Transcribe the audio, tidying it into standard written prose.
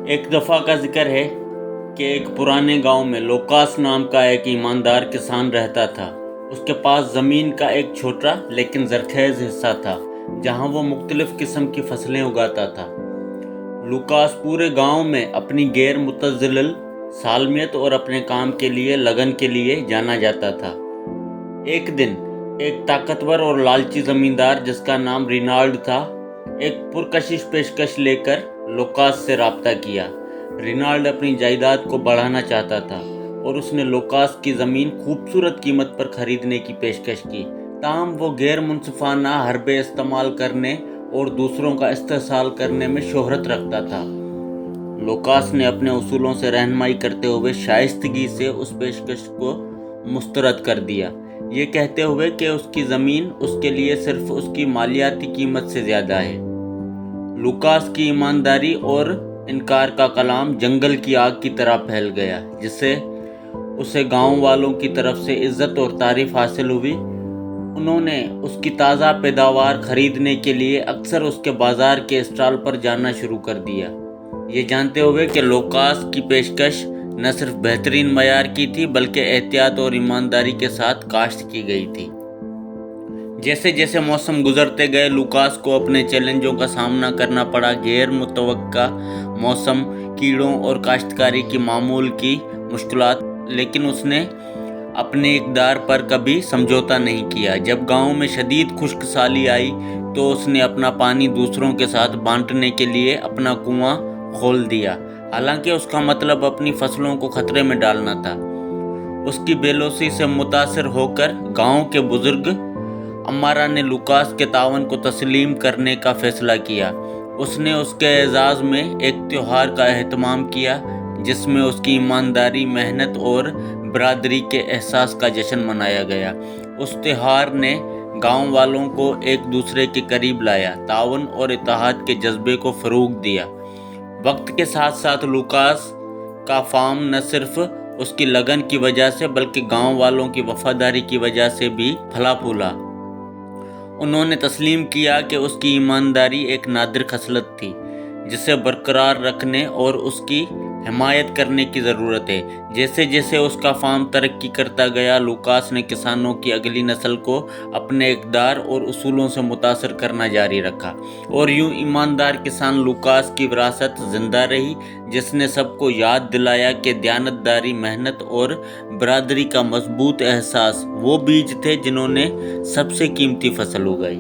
ایک دفعہ کا ذکر ہے کہ ایک پرانے گاؤں میں لوکاس نام کا ایک ایماندار کسان رہتا تھا۔ اس کے پاس زمین کا ایک چھوٹا لیکن زرخیز حصہ تھا جہاں وہ مختلف قسم کی فصلیں اگاتا تھا۔ لوکاس پورے گاؤں میں اپنی غیر متزلزل سالمیت اور اپنے کام کے لیے لگن کے لیے جانا جاتا تھا۔ ایک دن ایک طاقتور اور لالچی زمیندار جس کا نام رینالڈ تھا ایک پرکشش پیشکش لے کر لوکاس سے رابطہ کیا۔ رینالڈ اپنی جائیداد کو بڑھانا چاہتا تھا اور اس نے لوکاس کی زمین خوبصورت قیمت پر خریدنے کی پیشکش کی، تاہم وہ غیر منصفانہ حربے استعمال کرنے اور دوسروں کا استحصال کرنے میں شہرت رکھتا تھا۔ لوکاس نے اپنے اصولوں سے رہنمائی کرتے ہوئے شائستگی سے اس پیشکش کو مسترد کر دیا، یہ کہتے ہوئے کہ اس کی زمین اس کے لیے صرف اس کی مالیاتی قیمت سے زیادہ ہے۔ لوکاس کی ایمانداری اور انکار کا کلام جنگل کی آگ کی طرح پھیل گیا، جس سے اسے گاؤں والوں کی طرف سے عزت اور تعریف حاصل ہوئی۔ انہوں نے اس کی تازہ پیداوار خریدنے کے لیے اکثر اس کے بازار کے اسٹال پر جانا شروع کر دیا، یہ جانتے ہوئے کہ لوکاس کی پیشکش نہ صرف بہترین معیار کی تھی بلکہ احتیاط اور ایمانداری کے ساتھ کاشت کی گئی تھی۔ جیسے جیسے موسم گزرتے گئے، لوکاس کو اپنے چیلنجوں کا سامنا کرنا پڑا: غیر متوقع موسم، کیڑوں اور کاشتکاری کی معمول کی مشکلات، لیکن اس نے اپنے اقدار پر کبھی سمجھوتہ نہیں کیا۔ جب گاؤں میں شدید خشک سالی آئی تو اس نے اپنا پانی دوسروں کے ساتھ بانٹنے کے لیے اپنا کنواں کھول دیا، حالانکہ اس کا مطلب اپنی فصلوں کو خطرے میں ڈالنا تھا۔ اس کی بے لوثی سے متاثر ہو کر گاؤں کے بزرگ امارا نے لوکاس کے تعاون کو تسلیم کرنے کا فیصلہ کیا۔ اس نے اس کے اعزاز میں ایک تہوار کا اہتمام کیا جس میں اس کی ایمانداری، محنت اور برادری کے احساس کا جشن منایا گیا۔ اس تہوار نے گاؤں والوں کو ایک دوسرے کے قریب لایا، تعاون اور اتحاد کے جذبے کو فروغ دیا۔ وقت کے ساتھ ساتھ لوکاس کا فارم نہ صرف اس کی لگن کی وجہ سے بلکہ گاؤں والوں کی وفاداری کی وجہ سے بھی پھلا پھولا۔ انہوں نے تسلیم کیا کہ اس کی ایمانداری ایک نادر خصلت تھی جسے برقرار رکھنے اور اس کی حمایت کرنے کی ضرورت ہے۔ جیسے جیسے اس کا فارم ترقی کرتا گیا، لوکاس نے کسانوں کی اگلی نسل کو اپنے اقدار اور اصولوں سے متاثر کرنا جاری رکھا، اور یوں ایماندار کسان لوکاس کی وراثت زندہ رہی، جس نے سب کو یاد دلایا کہ دیانتداری، محنت اور برادری کا مضبوط احساس وہ بیج تھے جنہوں نے سب سے قیمتی فصل اگائی۔